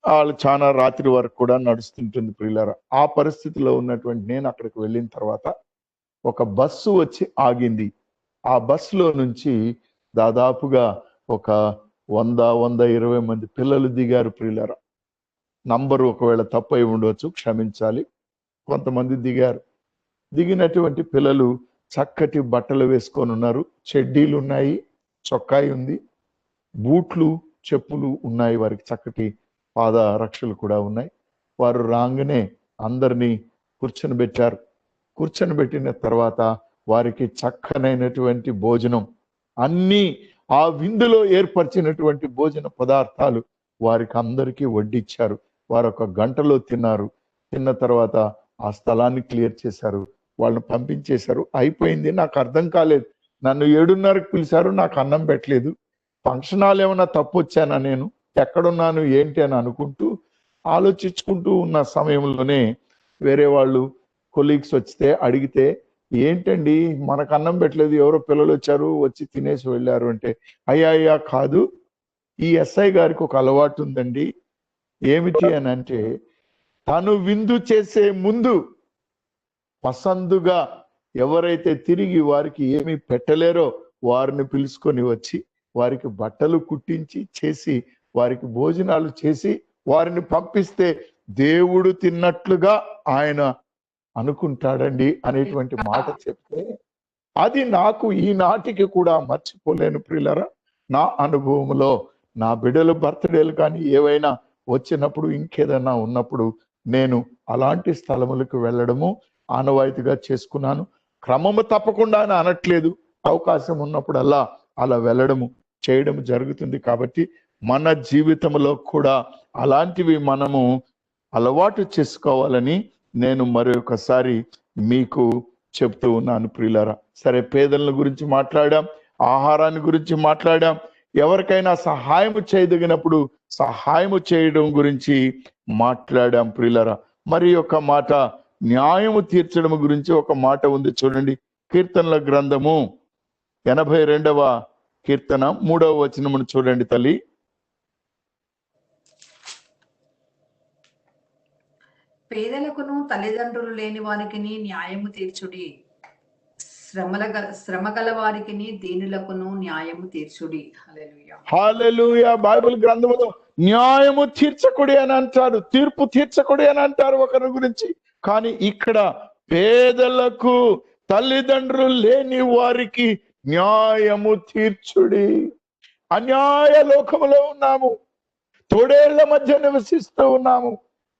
A: వాళ్ళు చాలా రాత్రి వరకు కూడా నడుస్తుంటుంది ప్రియులారా. ఆ పరిస్థితిలో ఉన్నటువంటి నేను అక్కడికి వెళ్ళిన తర్వాత ఒక బస్సు వచ్చి ఆగింది. ఆ బస్సులో నుంచి దాదాపుగా ఒక 100-120 మంది పిల్లలు దిగారు ప్రియులారా. నంబరు ఒకవేళ తప్పై ఉండవచ్చు, క్షమించాలి. కొంతమంది దిగారు. దిగినటువంటి పిల్లలు చక్కటి బట్టలు వేసుకొని ఉన్నారు. చెడ్డీలు ఉన్నాయి, చొక్కాయి ఉంది, బూట్లు చెప్పులు ఉన్నాయి, వారికి చక్కటి పాద రక్షలు కూడా ఉన్నాయి. వారు రాగానే అందరినీ కూర్చొని పెట్టారు. కూర్చొని పెట్టిన తర్వాత వారికి చక్కనైనటువంటి భోజనం, అన్ని ఆ విందులో ఏర్పరిచినటువంటి భోజన పదార్థాలు వారికి అందరికీ వడ్డిచ్చారు. వారు 1 గంటలో తిన్నారు. తిన్న తర్వాత ఆ స్థలాన్ని క్లియర్ చేశారు, వాళ్ళని పంపించేశారు. అయిపోయింది. నాకు అర్థం కాలేదు. నన్ను 7:30కి పిలిచారు, నాకు అన్నం పెట్టలేదు. ఫంక్షన్ హాల్ ఏమన్నా తప్పు వచ్చానా, నేను ఎక్కడున్నాను ఏంటి అని అనుకుంటూ ఆలోచించుకుంటూ ఉన్న సమయంలోనే వేరే వాళ్ళు కొలీగ్స్ వస్తే అడిగితే, ఏంటండి మనకు అన్నం పెట్టలేదు, ఎవరో పిల్లలు వచ్చారు, వచ్చి తినేసి వెళ్ళారు అంటే, అయ్యా కాదు, ఈ ఎస్ఐ గారికి ఒక అలవాటు ఉందండి. ఏమిటి అని అంటే, తను విందు చేసే ముందు పసందుగా ఎవరైతే తిరిగి వారికి ఏమి పెట్టలేరో వారిని పిలుచుకొని వచ్చి వారికి బట్టలు కుట్టించి చేసి వారికి భోజనాలు చేసి వారిని పంపిస్తే దేవుడు తిన్నట్లుగా ఆయన అనుకుంటాడండి అనేటువంటి మాట చెప్తే, అది నాకు ఈనాటికి కూడా మర్చిపోలేను ప్రియులారా. నా అనుభవంలో నా బిడ్డల బర్త్డేలు కానీ ఏవైనా వచ్చినప్పుడు, ఇంకేదైనా ఉన్నప్పుడు నేను అలాంటి స్థలములకు వెళ్ళడము ఆనవాయితీగా చేసుకున్నాను. క్రమము తప్పకుండా అని అనట్లేదు, అవకాశం ఉన్నప్పుడల్లా అలా వెళ్ళడము చేయడం జరుగుతుంది. కాబట్టి మన జీవితంలో కూడా అలాంటివి మనము అలవాటు చేసుకోవాలని నేను మరొకసారి మీకు చెప్తూ ఉన్నాను ప్రియులారా. సరే, పేదల గురించి మాట్లాడాం, ఆహారాన్ని గురించి మాట్లాడాం, ఎవరికైనా సహాయం చేయదగినప్పుడు సహాయము చేయడం గురించి మాట్లాడాం ప్రియులారా. మరి ఒక మాట, న్యాయము తీర్చడం గురించి ఒక మాట ఉంది చూడండి. కీర్తనల గ్రంథము 82వ కీర్తన 3వ వచనమును చూడండి తల్లి.
B: పేదలకును తల్లిదండ్రులు లేని వారికి న్యాయము తీర్చుడి, శ్రమ గల వారికి దీనులకును న్యాయము తీర్చుడి. హల్లెలూయా,
A: హల్లెలూయా. బైబిల్ గ్రంథంలో న్యాయము తీర్చకుడి అని అంటారు, తీర్పు తీర్చకుడి అని అంటారు ఒకరి గురించి. కానీ ఇక్కడ పేదలకు తల్లిదండ్రులు లేని వారికి న్యాయము తీర్చుడి. అన్యాయ లోకములో ఉన్నాము, తోడేళ్ల మధ్య నివసిస్తూ ఉన్నాము.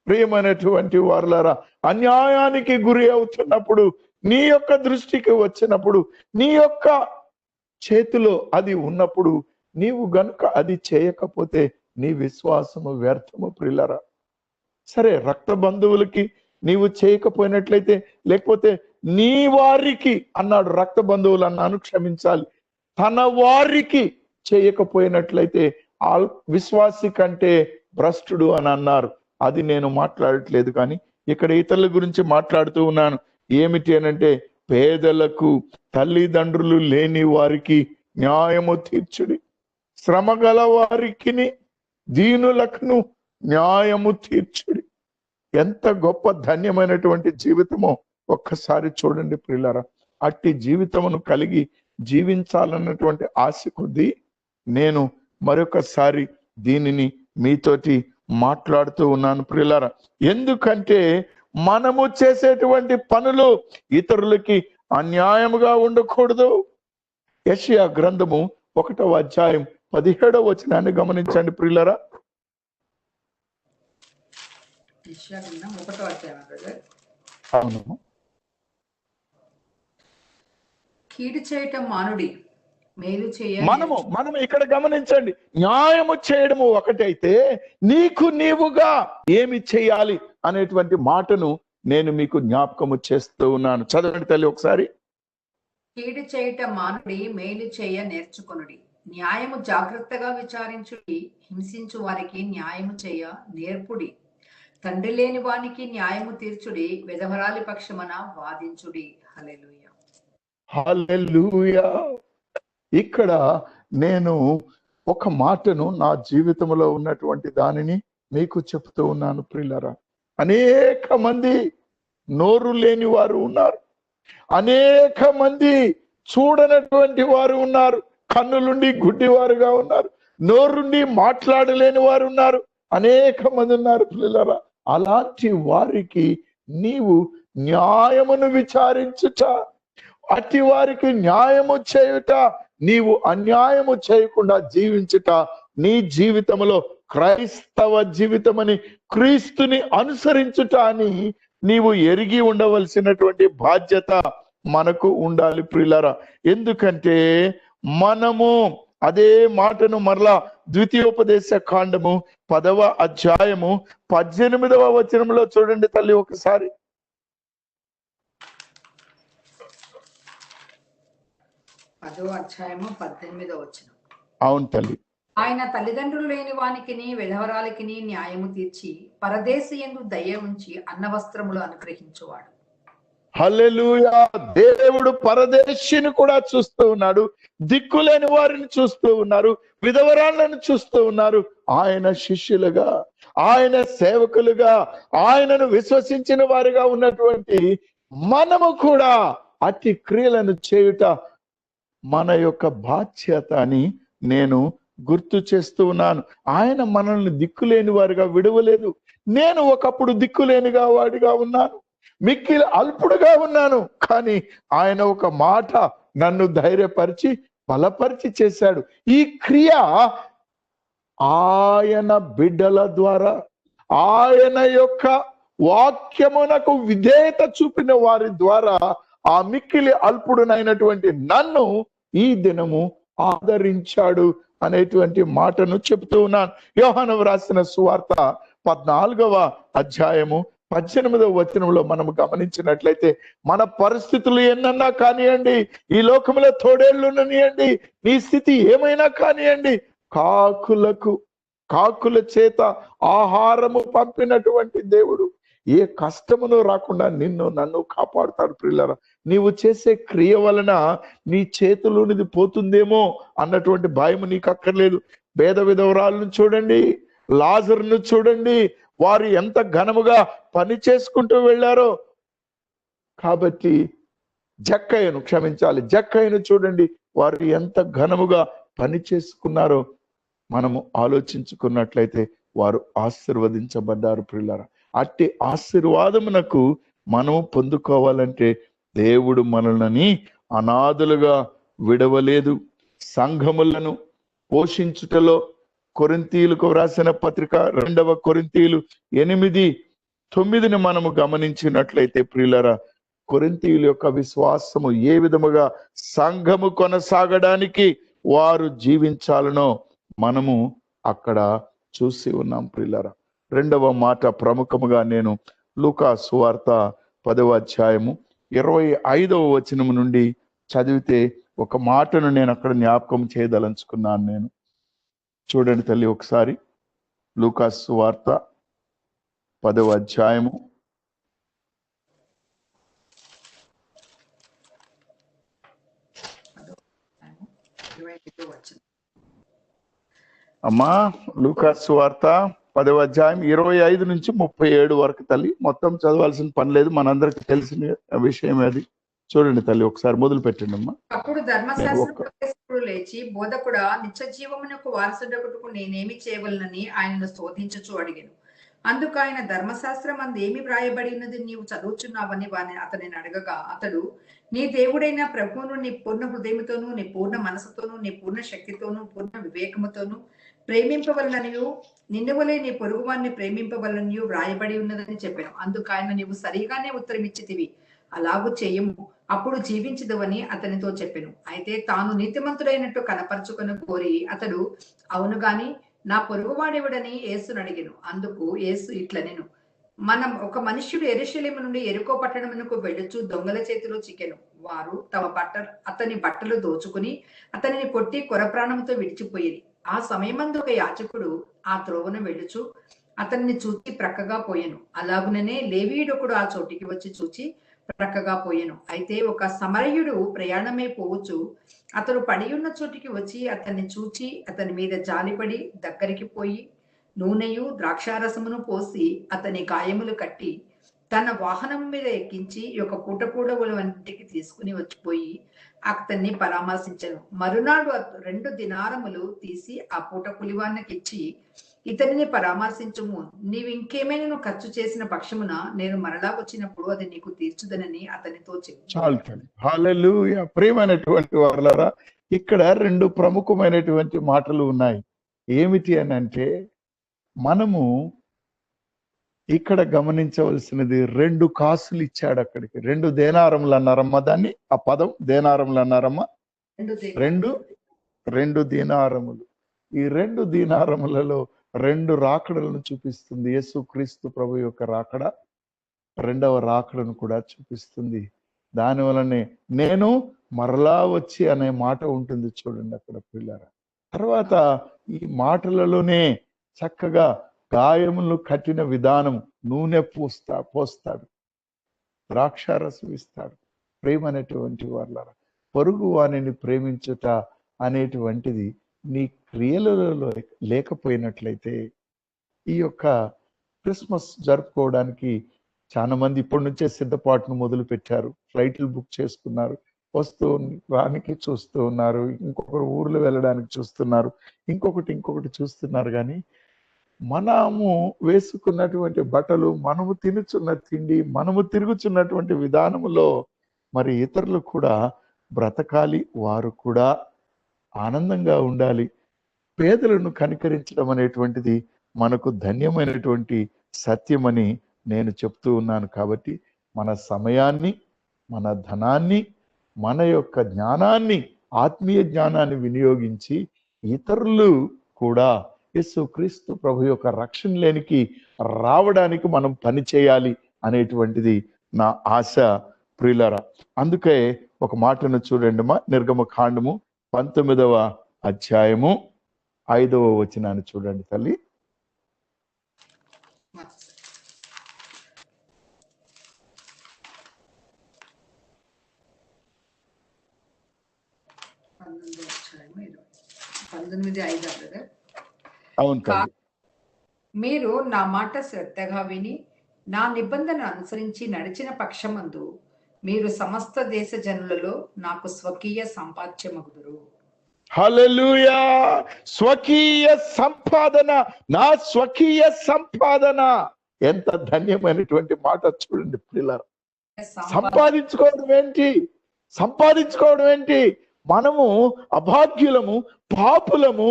A: ప్రియమైనటువంటి వారులారా, అన్యాయానికి గురి అవుతున్నప్పుడు, నీ యొక్క దృష్టికి వచ్చినప్పుడు, నీ యొక్క చేతిలో అది ఉన్నప్పుడు, నీవు గనుక అది చేయకపోతే నీ విశ్వాసము వ్యర్థము ప్రియులారా. సరే, రక్త బంధువులకి నీవు చేయకపోయినట్లయితే, లేకపోతే నీ వారికి అన్నాడు, రక్త బంధువులు అన్నాను, క్షమించాలి, తన వారికి చేయకపోయినట్లయితే ఆ విశ్వాసి కంటే భ్రష్టుడు అని అన్నారు. అది నేను మాట్లాడట్లేదు, కానీ ఇక్కడ ఇతరుల గురించి మాట్లాడుతూ ఉన్నాను. ఏమిటి అనంటే, పేదలకు తల్లిదండ్రులు లేని వారికి న్యాయము తీర్చుడి, శ్రమ గల వారికి దీనులకు న్యాయము తీర్చుడి. ఎంత గొప్ప ధన్యమైనటువంటి జీవితమో ఒక్కసారి చూడండి ప్రియులారా. అట్టి జీవితమును కలిగి జీవించాలన్నటువంటి ఆశ కొద్దీ నేను మరొకసారి దీనిని మీతోటి మాట్లాడుతూ ఉన్నాను ప్రియులారా. ఎందుకంటే మనము చేసేటువంటి పనులు ఇతరులకి అన్యాయముగా ఉండకూడదు. యెషయా గ్రంథము 1వ అధ్యాయం 17వ వచనాన్ని గమనించండి ప్రియులారా. అవును,
B: కీడు చేయటం మానుడి, మేలు చేయ.
A: మనము ఇక్కడ గమనించండి, న్యాయము చేయడము ఒకటైతే నీకు నీవుగా ఏమి చేయాలి అనేటువంటి మాటను నేను మీకు జ్ఞాపకము చేస్తూ ఉన్నాను. చదవండి తల్లి ఒకసారి.
B: కీడు చేయుట మానుడి, మేలు చేయ నేర్చుకొనుడి. న్యాయము జాగ్రత్తగా విచారించుడి, హింసించు వారికి న్యాయము చేయ నేర్పుడి. తండ్రి లేని వానికి న్యాయము తీర్చుడి, విధవరాలి పక్షమున వాదించుడి. హల్లెలూయా.
A: హల్లెలూయా. ఇక్కడ నేను ఒక మాటను నా జీవితంలో ఉన్నటువంటి దానిని మీకు చెప్తూ ఉన్నాను ప్రియులారా. అనేక మంది నోరు లేని వారు ఉన్నారు, అనేక మంది చూడనటువంటి వారు ఉన్నారు, కన్నులుండి గుడ్డివారుగా ఉన్నారు, నోరుండి మాట్లాడలేని వారు ఉన్నారు, అనేక మంది ఉన్నారు పిల్లరా. అలాంటి వారికి నీవు న్యాయమును విచారించుట, అట్టి వారికి న్యాయము చేయుట, నీవు అన్యాయము చేయకుండా జీవించుట నీ జీవితంలో క్రైస్తవ జీవితమని, క్రీస్తుని అనుసరించుట అని నీవు ఎరిగి ఉండవలసినటువంటి బాధ్యత మనకు ఉండాలి ప్రియులారా. ఎందుకంటే మనము అదే మాటను మరలా ద్వితీయోపదేశ కాండము 10వ అధ్యాయము 18వ వచనంలో చూడండి తల్లి ఒకసారి.
B: 10వ అధ్యాయము 18వ వచనం.
A: అవును తల్లి.
B: ఆయన తల్లిదండ్రులు లేని వానికిని విధవరాలికిని న్యాయము తీర్చి, పరదేశి యందు దయ ఉంచి అన్నవస్త్రములు అనుగ్రహించువాడు.
A: హల్లెలూయా. దేవుడు పరదేశిని కూడా చూస్తూ ఉన్నాడు, దిక్కులేని వారిని చూస్తూ ఉన్నారు, విధవరాలను చూస్తూ ఉన్నారు. ఆయన శిష్యులుగా, ఆయన సేవకులుగా, ఆయనను విశ్వసించిన వారిగా ఉన్నటువంటి మనము కూడా అతి క్రియలను చేయుట మన యొక్క బాధ్యత అని నేను గుర్తు చేస్తూ ఉన్నాను. ఆయన మనల్ని దిక్కులేని వారిగా విడవలేదు. నేను ఒకప్పుడు దిక్కులేనిగా వాడిగా ఉన్నాను, మిక్కిలి అల్పుడుగా ఉన్నాను, కానీ ఆయన ఒక మాట నన్ను ధైర్యపరిచి బలపరిచి చేశాడు. ఈ క్రియ ఆయన బిడ్డల ద్వారా, ఆయన యొక్క వాక్యమునకు విధేయత చూపిన వారి ద్వారా ఆ మిక్కిలి అల్పుడునైనటువంటి నన్ను ఈ దినము ఆదరించాడు అనేటువంటి మాటను చెప్తూ ఉన్నాను. యోహాను రాసిన సువార్త 14వ అధ్యాయము 18వ వచనంలో మనము గమనించినట్లయితే, మన పరిస్థితులు ఎన్నన్నా కానివ్వండి, ఈ లోకంలో తోడేళ్లునియండి, నీ స్థితి ఏమైనా కానివ్వండి, కాకుల చేత ఆహారము పంపినటువంటి దేవుడు ఏ కష్టమును రాకుండా నిన్ను నన్ను కాపాడుతాడు ప్రియులారా. నీవు చేసే క్రియ వలన నీ చేతిలోనిది పోతుందేమో అన్నటువంటి భయం నీకు అక్కర్లేదు. పేద విధవరాలను చూడండి, లాజరును చూడండి, వారు ఎంత ఘనముగా పని చేసుకుంటూ వెళ్ళారో. కాబట్టి జక్కయ్యను చూడండి, వారు ఎంత ఘనముగా పని చేసుకున్నారో మనము ఆలోచించుకున్నట్లయితే వారు ఆశీర్వదించబడ్డారు ప్రియులారా. అట్టి ఆశీర్వాదమునకు మనము పొందుకోవాలంటే దేవుడు మనల్ని అనాథులుగా విడవలేదు. సంఘములను పోషించుటలో కొరింథీయులకు వ్రాసిన పత్రిక 2వ కొరింథీయులు 8:9 మనము గమనించినట్లయితే ప్రియులారా, కొరింథీయుల యొక్క విశ్వాసము ఏ విధముగా సంఘము కొనసాగడానికి వారు జీవించాలనో మనము అక్కడ చూసి ఉన్నాం ప్రియులారా. 2వ మాట ప్రముఖముగా నేను లూకా సువార్త 10వ అధ్యాయము 25వ వచనము నుండి చదివితే ఒక మాటను నేను అక్కడ జ్ఞాపకం చేయదలంచుకున్నాను. నేను చూడండి తల్లి ఒకసారి. లూకా సువార్త 10వ అధ్యాయము
B: 25వ వచనం.
A: అమ్మా, లూకా సువార్త 10వ అధ్యాయం 25 నుంచి 37 వరకు తల్లి. మొత్తం చదవాల్సిన పని లేదు, మనందరికి తెలిసిన విషయం అది. చూడండి తల్లి ఒకసారి మొదలు పెట్టండి అమ్మా.
B: అప్పుడు ధర్మశాస్త్రుడు లేచి, బోధకుడా, నిత్య జీవమునకు వారసుడగుటకు నేనేమి చేయవలనని ఆయనను శోధించుచు అడిగాను. అందుకు ఆయన, ధర్మశాస్త్రం అందు ఏమి వ్రాయబడి ఉన్నది నీవు చదువుచున్నావని అతనిని అడగగా, అతడు, నీ దేవుడైన ప్రభువును నీ పూర్ణ హృదయముతోనూ, నీ పూర్ణ మనసుతోనూ, నీ పూర్ణ శక్తితోనూ, పూర్ణ వివేకముతోనూ ప్రేమింపవలననియు, నిన్ను వలె నీ పొరుగువాన్ని ప్రేమింపవలననియు వ్రాయబడి ఉన్నదని చెప్పాను. అందుకు ఆయన, నీవు సరిగానే ఉత్తరం ఇచ్చితివి, అలాగూ చేయము, అప్పుడు జీవించదువని అతనితో చెప్పెను. అయితే తాను నీతిమంతుడైనట్టు కనపరుచుకొని కోరి అతడు, అవును గాని నా పొరుగువాడెవడని యేసును అడిగెను. అందుకు యేసు ఇట్లనెను, ఒక మనుష్యుడు యెరూషలేము నుండి యెరికో పట్టణమునకు వెళ్ళుచు దొంగల చేతిలో చికెను. వారు అతని బట్టలు దోచుకుని అతనిని కొట్టి కొరప్రాణంతో విడిచిపోయిరి. ఆ సమయమందు ఒక యాజకుడు ఆ త్రోవన వెళ్ళుచు అతన్ని చూచి ప్రక్కగా పోయెను. అలాగుననే లేవీయుడొకడు ఆ చోటికి వచ్చి చూచి ప్రక్కగా పోయెను. అయితే ఒక సమరయుడు ప్రయాణమై పోవచ్చు అతడు పడి ఉన్న చోటికి వచ్చి అతన్ని చూచి అతని మీద జాలిపడి దగ్గరికి పోయి నూనెయు ద్రాక్షారసమును పోసి అతని గాయములు కట్టి తన వాహనం మీద ఎక్కించి ఒక పూటకూడవుల వంటికి తీసుకుని వచ్చిపోయి అతన్ని పరామర్శించను. మరునాడు 2 దినారములు తీసి ఆ పూట కూలివానికి ఇచ్చి ఇతనిని పరామర్శించుము, నీవు ఇంకేమైనా ఖర్చు చేసిన పక్షమున నేను మరలా వచ్చినప్పుడు అది నీకు తీర్చుదనని అతనితో చెప్పు.
A: హల్లెలూయా. ప్రియమైనటువంటి వారలారా, ఇక్కడ 2 ప్రముఖమైనటువంటి మాటలు ఉన్నాయి. ఏమిటి అని అంటే, మనము ఇక్కడ గమనించవలసినది 2 కాసులు ఇచ్చాడు అక్కడికి. 2 దేనారములు అన్నారమ్మా దాన్ని. ఆ పదం దేనారములు అన్నారమ్మా. 2 దీనారములు. ఈ 2 దీనారములలో 2 రాకడలను చూపిస్తుంది. యేసుక్రీస్తు ప్రభు యొక్క రాకడ, 2వ రాకడను కూడా చూపిస్తుంది. దాని వలనే నేను మరలా వచ్చి అనే మాట ఉంటుంది చూడండి అక్కడ పిల్లరా. తర్వాత ఈ మాటలలోనే చక్కగా గాయములను కట్టిన విధానం, నూనె పోస్తాడు, ద్రాక్షారసం ఇస్తాడు. ప్రేమనేటువంటి వాళ్ళరా, పొరుగు వానిని ప్రేమించుట అనేటువంటిది నీ క్రియలలో లేకపోయినట్లయితే ఈ యొక్క క్రిస్మస్ జరుపుకోవడానికి చాలా మంది ఇప్పటి నుంచే సిద్ధపాటును మొదలు పెట్టారు. ఫ్లైట్లు బుక్ చేసుకున్నారు, వస్తూ రానికి చూస్తూ ఉన్నారు, ఇంకొకరు ఊర్లు వెళ్ళడానికి చూస్తున్నారు, ఇంకొకటి చూస్తున్నారు. కానీ మనము వేసుకున్నటువంటి బట్టలు, మనము తినుచున్న తిండి, మనము తిరుగుచున్నటువంటి విధానములో మరి ఇతరులు కూడా బ్రతకాలి, వారు కూడా ఆనందంగా ఉండాలి. పేదలను కనికరించడం అనేటువంటిది మనకు ధన్యమైనటువంటి సత్యమని నేను చెప్తూ ఉన్నాను. కాబట్టి మన సమయాన్ని, మన ధనాన్ని, మన యొక్క జ్ఞానాన్ని, ఆత్మీయ జ్ఞానాన్ని వినియోగించి ఇతరులు కూడా యేసుక్రీస్తు ప్రభు యొక్క రక్షణ లేనికి రావడానికి మనం పని చేయాలి అనేటువంటిది నా ఆశ ప్రియులారా. అందుకే ఒక మాటను చూడండి మా, నిర్గమకాండము 19వ అధ్యాయము 5వ వచనాన్ని చూడండి తల్లి. అవును తల్లి.
B: మీరు నా మాట శ్రద్ధగా విని నా నిబంధన అనుసరించి నడిచిన పక్షమందు మీరు సమస్త దేశ జనులలో నాకు స్వకీయ సంపాద్యమగుదురు.
A: హల్లెలూయా. స్వకీయ సంపాదన, నా స్వకీయ సంపాదన. ఎంత ధన్యమైనటువంటి మాట చూడండి పిల్లలు. సంపాదించుకోవడం ఏంటి? మనము అభాగ్యులము, పాపులము,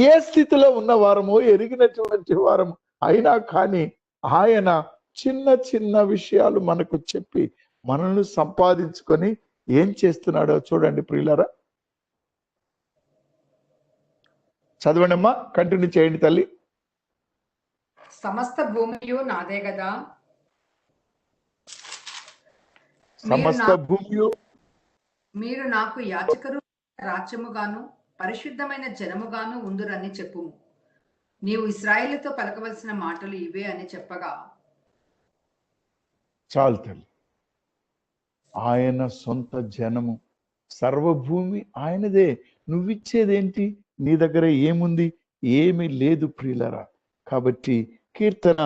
A: ఏ స్థితిలో ఉన్న వారమో ఎరిగినటువంటి వారము అయినా కానీ ఆయన చిన్న చిన్న విషయాలు మనకు చెప్పి మనల్ని సంపాదించుకొని ఏం చేస్తున్నాడో చూడండి ప్రియులారా. చదవండి అమ్మా, కంటిన్యూ చేయండి తల్లి.
B: సమస్త భూమియు నాదే కదా,
A: సమస్త భూమియు
B: మీరు నాకు యాజకులు రాజ్యముగాను పరిశుద్ధమైన జనముగాను ఉందురని చెప్పుము. నీవు ఇశ్రాయేలుతో పలకవలసిన మాటలు ఇవే అని చెప్పగా
A: చాలు తల్లి. ఆయన సొంత జనము, సర్వభూమి ఆయనదే. నువ్విచ్చేదేంటి? నీ దగ్గర ఏముంది? ఏమీ లేదు ప్రియులరా. కాబట్టి కీర్తన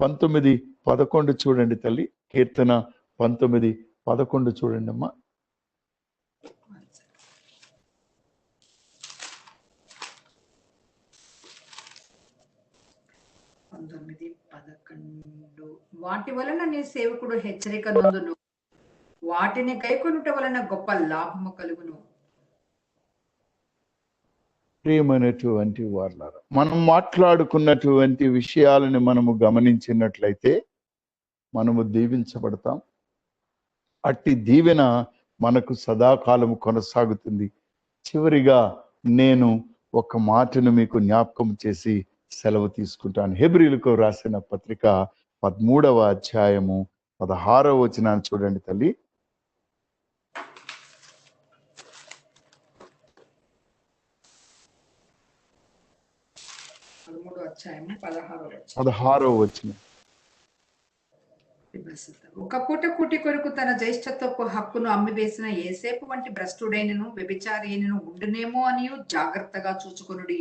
A: 19:11 చూడండి తల్లి. కీర్తన 19:11 చూడండి అమ్మా.
B: వాటి వలన నీ సేవకుడు హెచ్చరిక నొందును, వాటిని కైకొనుట వలన గొప్ప లాభము కలుగును.
A: ప్రియమైనటువంటి వారలారా, మనం మాట్లాడుకున్నటువంటి విషయాలను మనము గమనించినట్లయితే మనము దీవించబడతాం. అట్టి దీవెన మనకు సదాకాలము కొనసాగుతుంది. చివరిగా నేను ఒక మాటను మీకు జ్ఞాపకం చేసి సెలవు తీసుకుంటాను. హెబ్రీయులకు రాసిన పత్రిక 13వ అధ్యాయము 16వ వచనాన్ని చూడండి తల్లి. 16వ వచనం.
B: ఒక పూట కూటి కొరకు తన జ్యేష్ఠత్వపు హక్కును అమ్మివేసిన ఏసేపు వంటి భ్రష్టుడైనను వ్యభిచారైనను ఉండునేమో అని జాగ్రత్తగా చూచుకొనుడి.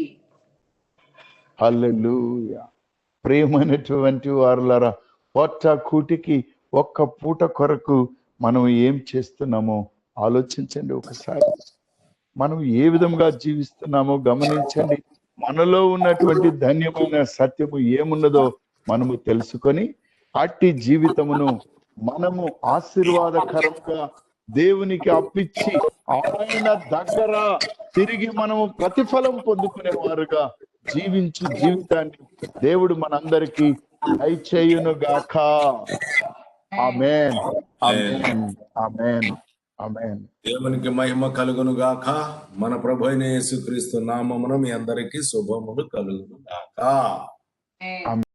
A: హల్లెలూయా. ప్రియమైనటువంటి వారులారా, పొట్ట కూటికి ఒక్క పూట కొరకు మనం ఏం చేస్తున్నామో ఆలోచించండి ఒకసారి. మనం ఏ విధంగా జీవిస్తున్నామో గమనించండి. మనలో ఉన్నటువంటి ధన్యమైన సత్యము ఏమున్నదో మనము తెలుసుకొని అట్టి జీవితమును మనము ఆశీర్వాదకరంగా దేవునికి అప్పించి ఆయన దగ్గర తిరిగి మనము ప్రతిఫలం పొందుకునే వారుగా జీవించు జీవితాన్ని దేవుడు మనందరికీ దయచేయును గాక. ఆమేన్, ఆమేన్, ఆమేన్, ఆమేన్.
C: దేవునికి మహిమ కలుగును గాక. మన ప్రభు అయిన యేసుక్రీస్తు నామమున మీ అందరికీ శుభములు కలుగును గాక.